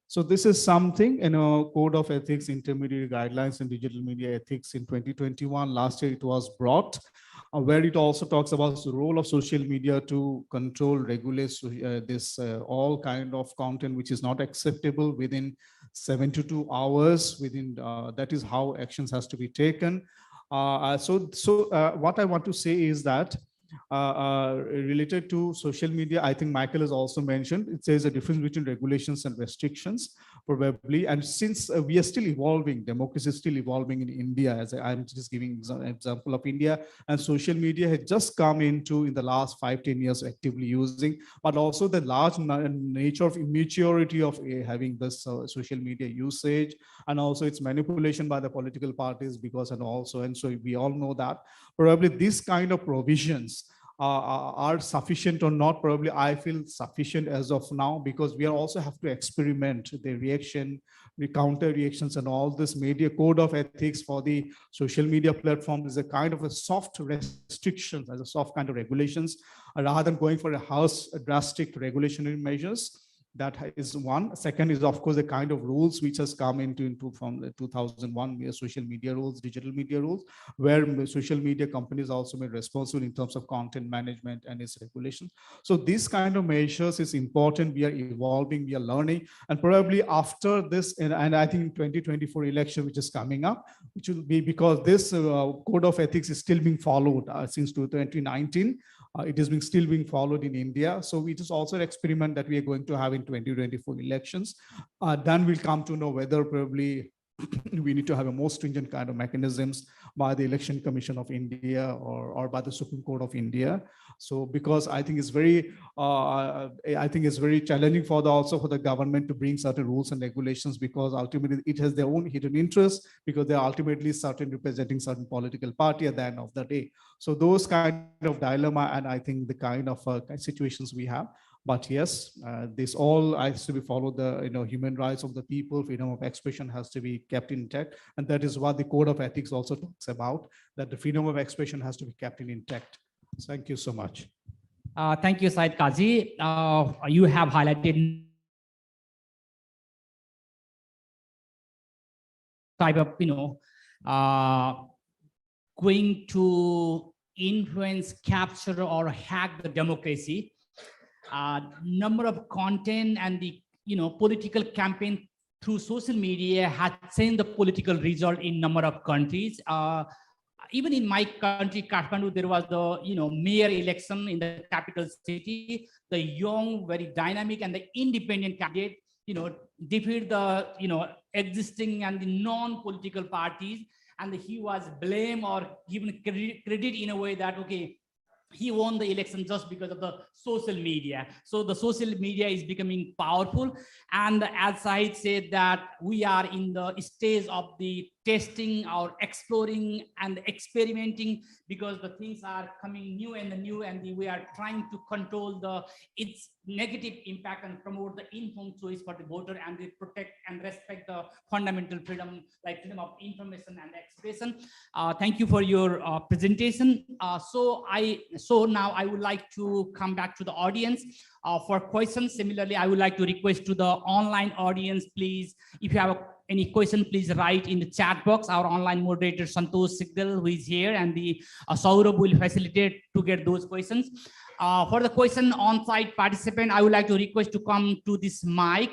so this is something, Code of Ethics, Intermediary Guidelines in Digital Media Ethics in 2021. Last year it was brought, where it also talks about the role of social media to control, regulate this all kind of content which is not acceptable within 72 hours. Within that is how actions has to be taken. What I want to say is that related to social media, I think Michael has also mentioned, it says a difference between regulations and restrictions. probably. And since we are still evolving, democracy is still evolving in India, as I'm just giving an example of India, and social media has just come into in the last 5-10 years actively using, but also the large nature of immaturity of having this social media usage, and also its manipulation by the political parties, because and so we all know that probably this kind of provisions are sufficient or not. Probably I feel sufficient as of now, because we also have to experiment the reaction, the counter reactions, and all this media code of ethics for the social media platform is a kind of a soft restrictions, as a soft kind of regulations, rather than going for a harsh, drastic regulatory measures. That is one. Second is, of course, the kind of rules which has come into from the 2001 social media rules, digital media rules, where social media companies also made responsible in terms of content management and its regulation. So this kind of measures is important. We are evolving, we are learning, and probably after this, and I think 2024 election, which is coming up, which will be, because this code of ethics is still being followed since 2019. It is still being followed in India. So it is also an experiment that we are going to have in 2024 elections. Then we'll come to know whether probably we need to have a more stringent kind of mechanisms by the Election Commission of India or by the Supreme Court of India. So because I think it's very challenging for the government to bring certain rules and regulations, because ultimately it has their own hidden interests, because they're ultimately representing certain political party at the end of the day. So those kind of dilemma, and I think the kind of situations we have. But yes, this all has to be followed. The human rights of the people, freedom of expression has to be kept intact, and that is what the Code of Ethics also talks about. That the freedom of expression has to be kept intact. Thank you so much. Thank you, Syed Kazi. You have highlighted type of going to influence, capture, or hack the democracy. Number of content and the political campaign through social media has changed the political result in number of countries. Even in my country, Kathmandu, there was the mayor election in the capital city. The young, very dynamic, and the independent candidate defeated the existing and the non-political parties, and he was blamed or given credit in a way that he won the election just because of the social media. So the social media is becoming powerful. And as Syed said, that we are in the stage of the testing or exploring and experimenting, because the things are coming new, and we are trying to control its negative impact and promote the informed choice for the voter, and they protect and respect the fundamental freedom, like freedom of information and expression. Thank you for your presentation. So now I would like to come back to the audience for questions. Similarly, I would like to request to the online audience, please, if you have any question, please write in the chat box. Our online moderator, Santosh Sigdal, who is here, and the Saurav will facilitate to get those questions. For the question on-site participant, I would like to request to come to this mic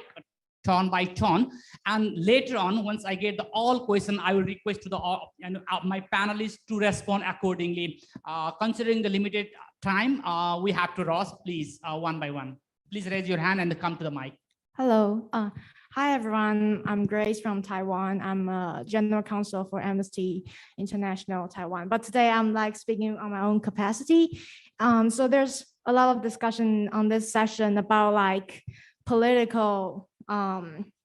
turn by turn, and later on, once I get all question, I will request to the my panelists to respond accordingly. Considering the limited time, we have to rush. Please, one by one. Please raise your hand and come to the mic. Hello. Hi, everyone. I'm Grace from Taiwan. I'm a general counsel for Amnesty International Taiwan. But today I'm speaking on my own capacity. So there's a lot of discussion on this session about political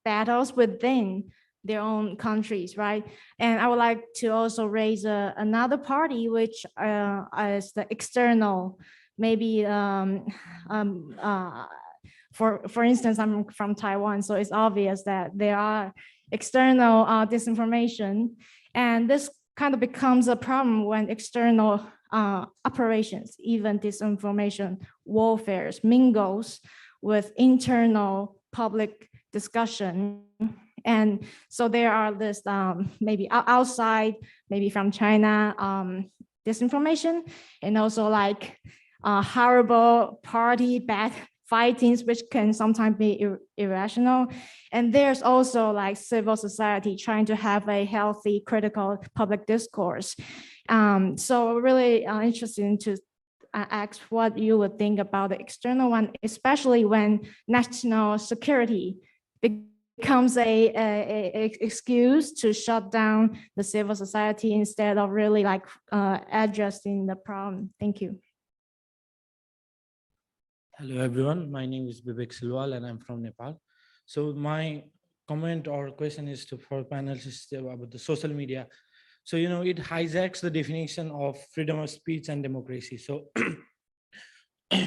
battles within their own countries, right? And I would like to also raise another party, which is the external, maybe for instance, I'm from Taiwan, so it's obvious that there are external disinformation, and this kind of becomes a problem when external operations, even disinformation warfare, mingles with internal public discussion. And so there are this maybe outside, maybe from China, disinformation, and also horrible party bad fightings, which can sometimes be irrational. And there's also civil society trying to have a healthy, critical public discourse. So really interesting to ask what you would think about the external one, especially when national security becomes a excuse to shut down the civil society instead of really like addressing the problem. Thank you. Hello everyone, my name is Vivek Silwal and I'm from Nepal. So my comment or question is for panelists about the social media. So, you know, it hijacks the definition of freedom of speech and democracy. So,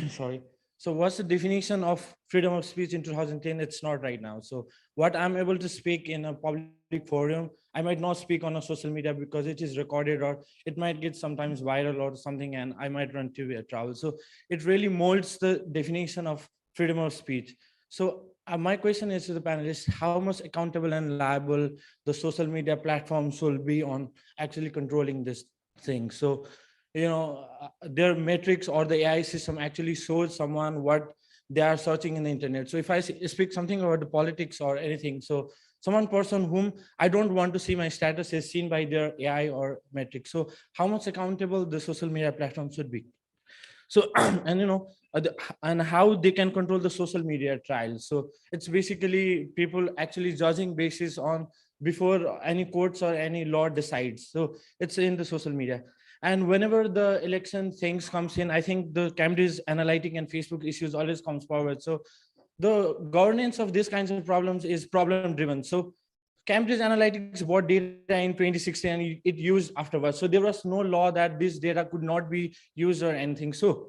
sorry. So what's the definition of freedom of speech in 2010? It's not right now. So what I'm able to speak in a public forum, I might not speak on a social media because it is recorded or it might get sometimes viral or something and I might run to trouble. So it really molds the definition of freedom of speech. So my question is to the panelists, how much accountable and liable the social media platforms will be on actually controlling this thing? So, you know, their metrics or the AI system actually shows someone what they are searching in the internet. So if I speak something about the politics or anything, so someone person whom I don't want to see my status is seen by their AI or metrics. So how much accountable the social media platform should be? So, and you know, and how they can control the social media trials. So it's basically people actually judging basis on before any courts or any law decides. So it's in the social media. And whenever the election things comes in, I think the Cambridge Analytica and Facebook issues always comes forward. So the governance of these kinds of problems is problem driven. So Cambridge Analytica bought data in 2016 and it used afterwards. So there was no law that this data could not be used or anything. So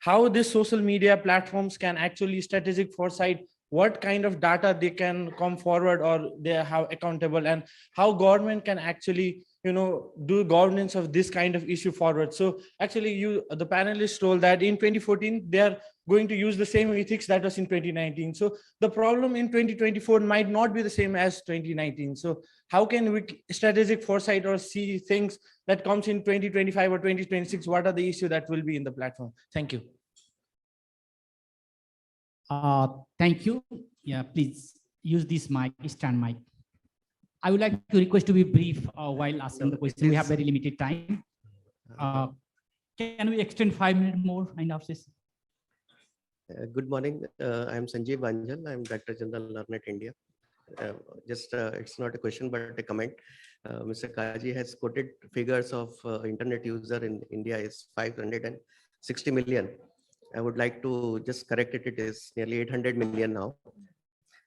how these social media platforms can actually strategic foresight, what kind of data they can come forward or they have accountable, and how government can actually, you know, do governance of this kind of issue forward. So actually the panelists told that in 2014, they are going to use the same ethics that was in 2019. So the problem in 2024 might not be the same as 2019. So how can we strategic foresight or see things that comes in 2025 or 2026? What are the issues that will be in the platform? Thank you. Thank you. Yeah, please use this mic, stand mic. I would like to request to be brief while asking the question. We have very limited time. Can we extend 5 minutes more in our session? Good morning. I am Sanjeev Anjal. I am Director General LearnNet India. It's not a question, but a comment. Mr. Kaji has quoted figures of internet user in India is 560 million. I would like to just correct it. It is nearly 800 million now.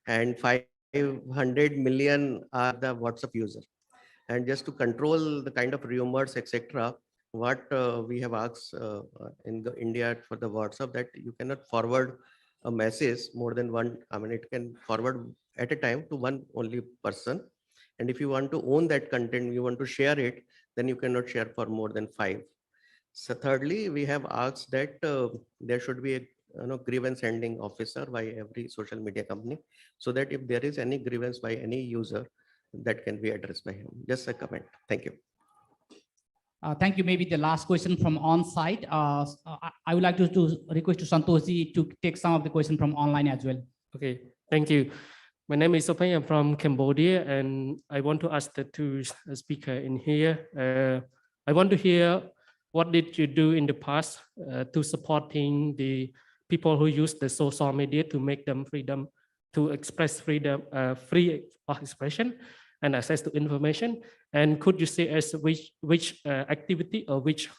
And 500 million are the WhatsApp user. And just to control the kind of rumors, etc., what we have asked in India for the WhatsApp, that you cannot forward a message more than one. I mean, it can forward at a time to one only person. And if you want to own that content, you want to share it, then you cannot share for more than 5. So thirdly, we have asked that there should be a grievance handling officer by every social media company, so that if there is any grievance by any user, that can be addressed by him. Just a comment. Thank you. Thank you. Maybe the last question from on-site. I would like to request to Santoshi to take some of the question from online as well. Okay, thank you. My name is Sophie. I'm from Cambodia, and I want to ask the two speakers in here. I want to hear what did you do in the past to supporting the people who use the social media to make them freedom to express freedom, free of expression and access to information. And could you say as which activity or which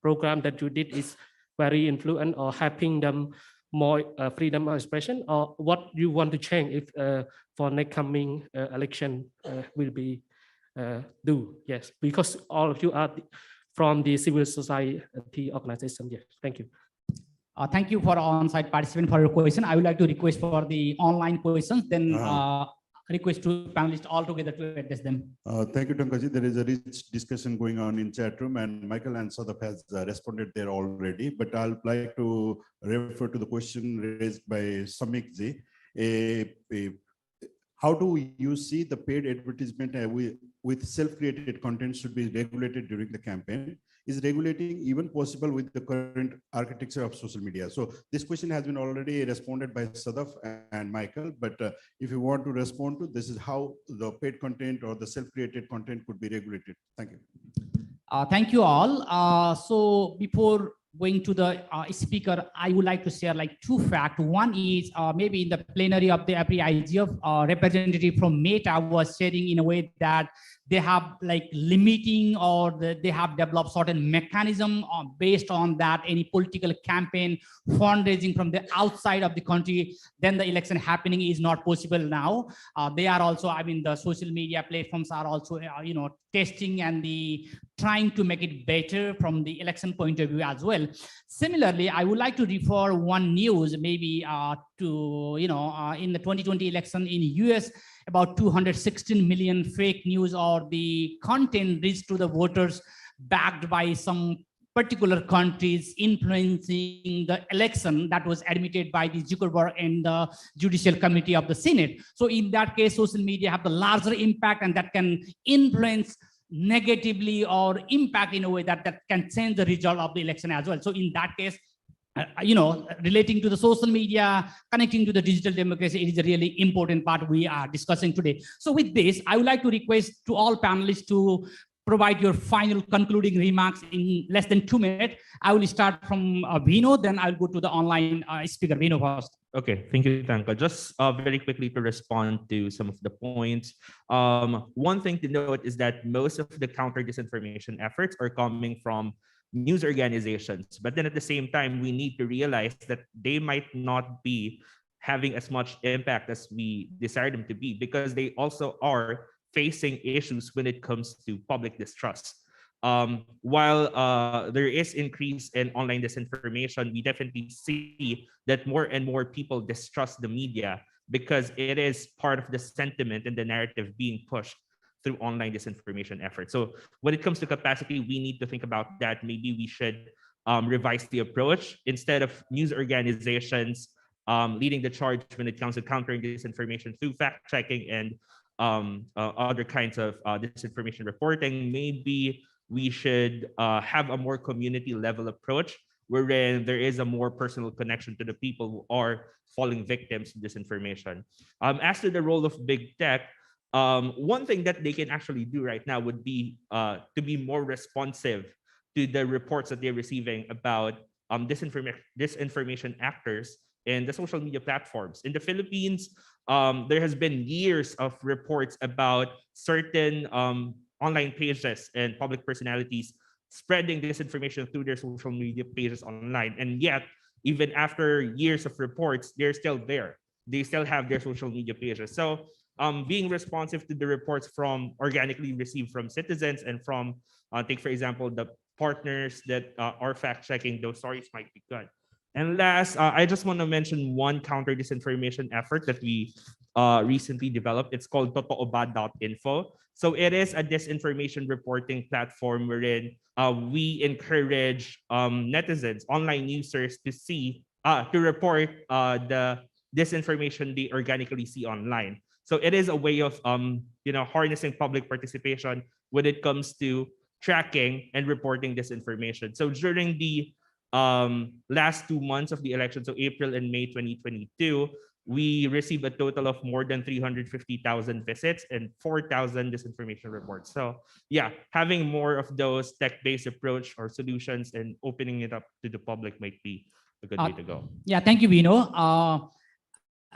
program that you did is very influential or helping them more freedom of expression, or what you want to change if for next coming election will be do? Yes, because all of you are from the civil society organization. Yes, thank you. Thank you for on-site participant for your question. I would like to request for the online questions, then request to panelists all together to address them. Thank you, Tanka ji. There is a rich discussion going on in chat room, and Michael and Sadaf has responded there already. But I'd like to refer to the question raised by Samik ji. How do you see the paid advertisement with self-created content should be regulated during the campaign? Is regulating even possible with the current architecture of social media? So this question has been already responded by Sadaf and Michael, but if you want to respond to this, is how the paid content or the self-created content could be regulated. Thank you. Thank you all. So before going to the speaker, I would like to share like two facts. One is maybe in the plenary of the APrIGF, representative from Meta was sharing in a way that they have like limiting or they have developed certain mechanism based on that any political campaign fundraising from the outside of the country, then the election happening is not possible now. They are also, I mean, the social media platforms are also, testing and trying to make it better from the election point of view as well. Similarly, I would like to refer one news maybe to, in the 2020 election in US, about 216 million fake news or the content reached to the voters backed by some particular countries influencing the election that was admitted by the Zuckerberg and the Judicial Committee of the Senate. So in that case, social media have the larger impact and that can influence negatively or impact in a way that can change the result of the election as well. So in that case, relating to the social media, connecting to the digital democracy, it is a really important part we are discussing today. So with this, I would like to request to all panelists to provide your final concluding remarks in less than 2 minutes. I will start from Vino, then I'll go to the online speaker. Vino first. Okay, thank you, Tanka. Just very quickly to respond to some of the points. One thing to note is that most of the counter disinformation efforts are coming from news organizations, but then at the same time, we need to realize that they might not be having as much impact as we desire them to be, because they also are facing issues when it comes to public distrust. While there is increase in online disinformation, we definitely see that more and more people distrust the media because it is part of the sentiment and the narrative being pushed through online disinformation efforts. So when it comes to capacity, we need to think about that. Maybe we should revise the approach. Instead of news organizations leading the charge when it comes to countering disinformation through fact-checking and other kinds of disinformation reporting, maybe we should have a more community level approach wherein there is a more personal connection to the people who are falling victims to disinformation. As to the role of big tech, one thing that they can actually do right now would be to be more responsive to the reports that they're receiving about disinformation actors in the social media platforms. In the Philippines, there has been years of reports about certain online pages and public personalities spreading disinformation through their social media pages online. And yet, even after years of reports, they're still there. They still have their social media pages. So being responsive to the reports from organically received from citizens and from, take for example, the partners that are fact-checking those stories might be good. And last, I just want to mention one counter disinformation effort that we recently developed. It's called totoobad.info. So it is a disinformation reporting platform wherein we encourage netizens, online users to report the disinformation they organically see online. So it is a way of harnessing public participation when it comes to tracking and reporting disinformation. So during the last 2 months of the election, so April and May 2022, we received a total of more than 350,000 visits and 4,000 disinformation reports. So yeah, having more of those tech-based approach or solutions and opening it up to the public might be a good way to go. Yeah, thank you, Vino.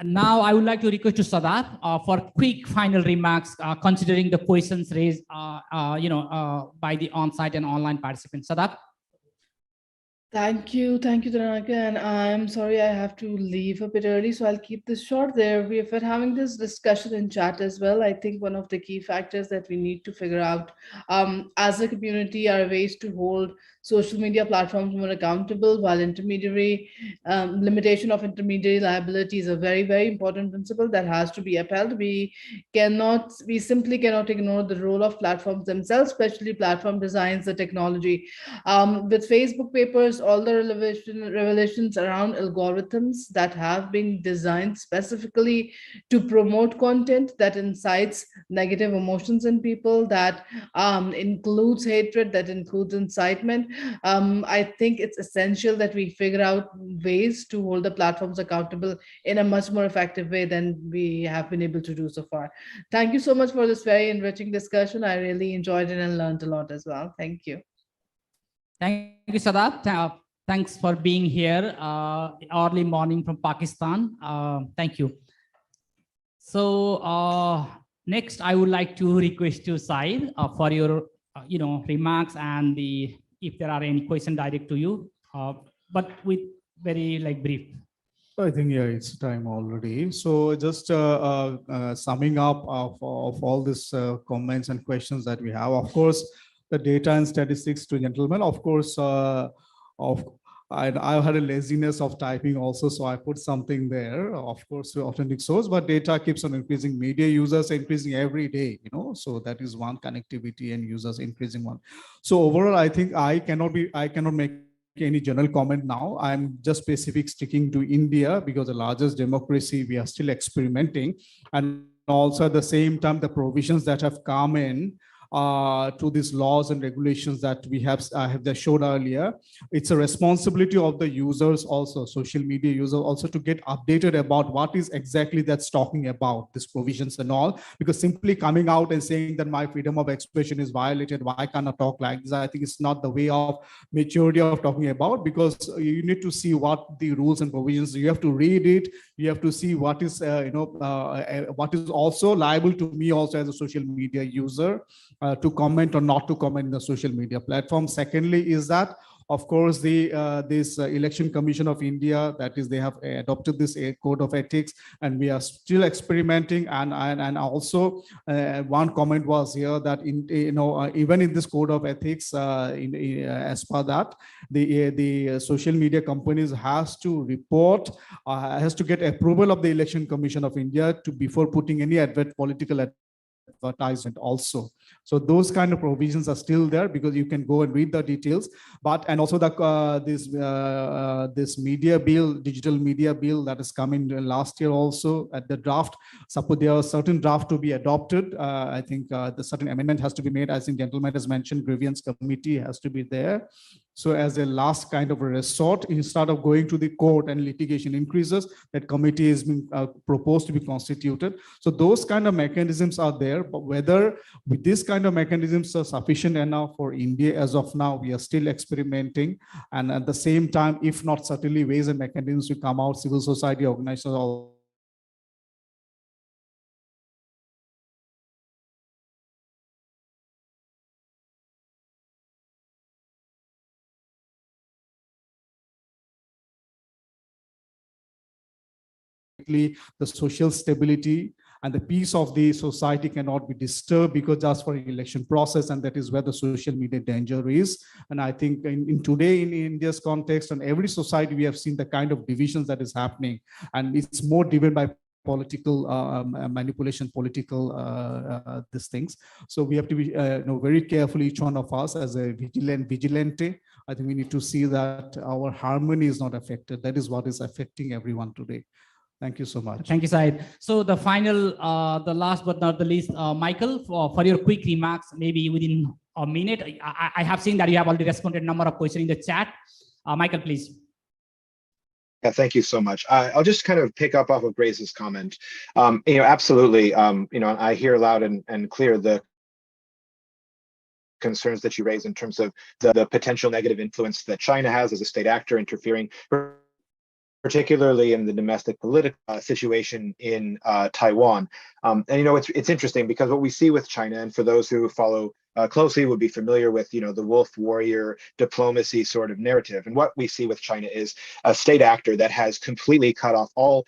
Now I would like to request to Sadaf for quick final remarks, considering the questions raised, by the on-site and online participants. Sadaf. Thank you, Tanaka. And I'm sorry I have to leave a bit early, so I'll keep this short there. We've been having this discussion in chat as well. I think one of the key factors that we need to figure out as a community are ways to hold social media platforms more accountable, while limitation of intermediary liability is a very, very important principle that has to be upheld. We simply cannot ignore the role of platforms themselves, especially platform designs, the technology. With Facebook papers, all the revelations around algorithms that have been designed specifically to promote content that incites negative emotions in people, that includes hatred, that includes incitement. I think it's essential that we figure out ways to hold the platforms accountable in a much more effective way than we have been able to do so far. Thank you so much for this very enriching discussion. I really enjoyed it and learned a lot as well. Thank you. Thank you, Sadaf. Thanks for being here early morning from Pakistan. Thank you. So next, I would like to request you, Said, for your remarks and if there are any questions direct to you, but with very brief. I think, yeah, it's time already. So just summing up of all these comments and questions that we have, of course, the data and statistics to gentlemen, of course, I've had a laziness of typing also, so I put something there, of course, to authentic source, but data keeps on increasing. Media users increasing every day, so that is one connectivity and users increasing one. So overall, I think I cannot make any general comment now. I'm just specific sticking to India because the largest democracy, we are still experimenting. And also at the same time, the provisions that have come in to these laws and regulations that we have showed earlier, it's a responsibility of the users also, social media users also, to get updated about what is exactly that's talking about these provisions and all, because simply coming out and saying that my freedom of expression is violated, why can't I talk like this, I think it's not the way of maturity of talking about, because you need to see what the rules and provisions, you have to read it, you have to see what is what is also liable to me also as a social media user, to comment or not to comment in the social media platform. Secondly is that, of course, this Election Commission of India, that is, they have adopted this code of ethics, and we are still experimenting. And also one comment was here that even in this code of ethics, as per that, the social media companies has to report, has to get approval of the Election Commission of India before putting any political advertisement also. So those kind of provisions are still there, because you can go and read the details. And also this media bill, digital media bill that is coming last year also at the draft. Suppose there are certain draft to be adopted. I think the certain amendment has to be made. As in gentleman has mentioned, grievance committee has to be there. So as a last kind of a resort, instead of going to the court and litigation increases, that committee is being proposed to be constituted. So those kind of mechanisms are there, but whether with this kind of mechanisms are sufficient enough for India as of now, we are still experimenting. And at the same time, if not, certainly ways and mechanisms to come out, civil society organizations all the social stability and the peace of the society cannot be disturbed because just for election process, and that is where the social media danger is. And I think in today in India's context and every society, we have seen the kind of divisions that is happening, and it's more driven by political manipulation, political these things. So we have to be very careful, each one of us as a vigilante. I think we need to see that our harmony is not affected. That is what is affecting everyone today. Thank you so much. Thank you, Said. So the final, the last but not the least, Michael, for your quick remarks, maybe within a minute. I have seen that you have already responded a number of questions in the chat. Michael, please. Yeah, thank you so much. I'll just kind of pick up off of Grace's comment. Absolutely. I hear loud and clear the concerns that you raise in terms of the potential negative influence that China has as a state actor interfering, particularly in the domestic political situation in Taiwan. And it's interesting because what we see with China, and for those who follow closely would be familiar with the wolf warrior diplomacy sort of narrative, and what we see with China is a state actor that has completely cut off all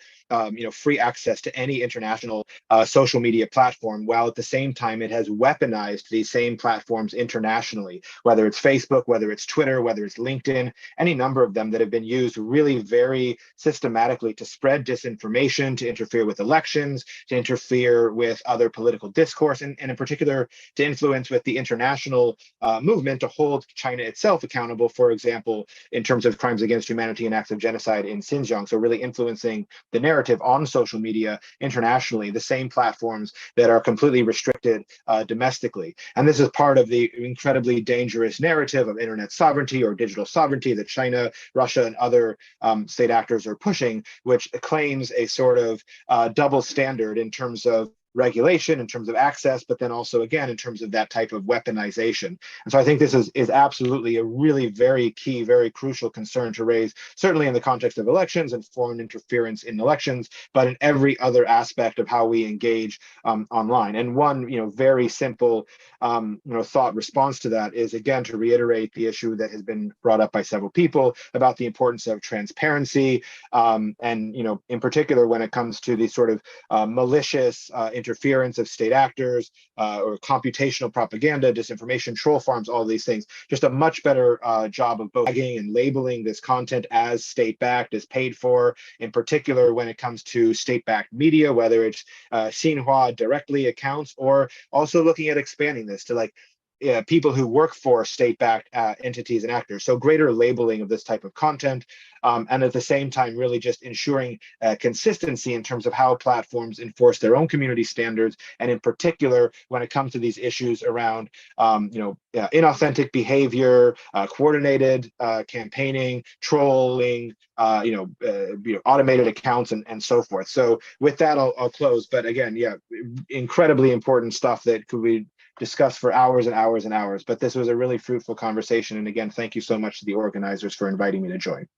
free access to any international social media platform, while at the same time it has weaponized these same platforms internationally, whether it's Facebook, whether it's Twitter, whether it's LinkedIn, any number of them that have been used really very systematically to spread disinformation, to interfere with elections, to interfere with other political discourse, and in particular to influence with the international movement to hold China itself accountable, for example, in terms of crimes against humanity and acts of genocide in Xinjiang. So really influencing the narrative on social media internationally, the same platforms that are completely restricted domestically. And this is part of the incredibly dangerous narrative of internet sovereignty or digital sovereignty that China, Russia, and other state actors are pushing, which claims a sort of double standard in terms of regulation, in terms of access, but then also, again, in terms of that type of weaponization. And so I think this is absolutely a really very key, very crucial concern to raise, certainly in the context of elections and foreign interference in elections, but in every other aspect of how we engage online. And one, very simple, thought response to that is, again, to reiterate the issue that has been brought up by several people about the importance of transparency, and, in particular, when it comes to the sort of malicious interference of state actors, or computational propaganda, disinformation, troll farms, all these things. Just a much better job of both tagging and labeling this content as state-backed, as paid for, in particular when it comes to state-backed media, whether it's Xinhua directly accounts, or also looking at expanding this to people who work for state-backed entities and actors. So greater labeling of this type of content, and at the same time, really just ensuring consistency in terms of how platforms enforce their own community standards, and in particular, when it comes to these issues around, inauthentic behavior, coordinated campaigning, trolling, automated accounts, and so forth. So with that, I'll close. But again, incredibly important stuff that could be discussed for hours and hours and hours. But this was a really fruitful conversation. And again, thank you so much to the organizers for inviting me to join.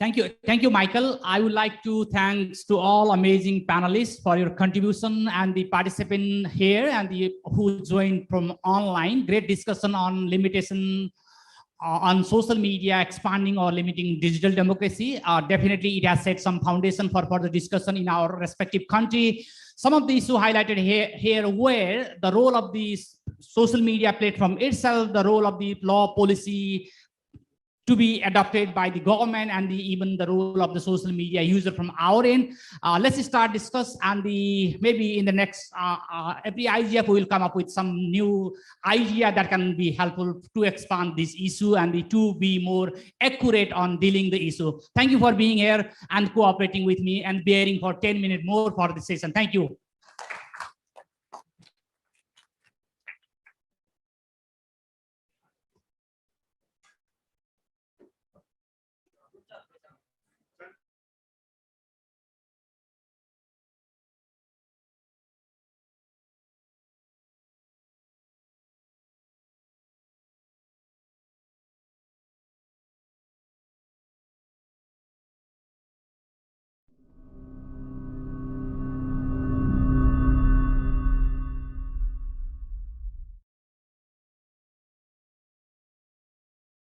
Thank you, Michael. I would like to thanks to all amazing panelists for your contribution, and the participant here and who joined from online. Great discussion on limitation on social media, expanding or limiting digital democracy. Definitely, it has set some foundation for further discussion in our respective country. Some of the issues highlighted here were the role of the social media platform itself, the role of the law policy to be adopted by the government, and even the role of the social media user from our end. Let's start discuss, and maybe in the next APrIGF we will come up with some new idea that can be helpful to expand this issue and to be more accurate on dealing the issue. Thank you for being here and cooperating with me and bearing for 10 minutes more for the session. Thank you.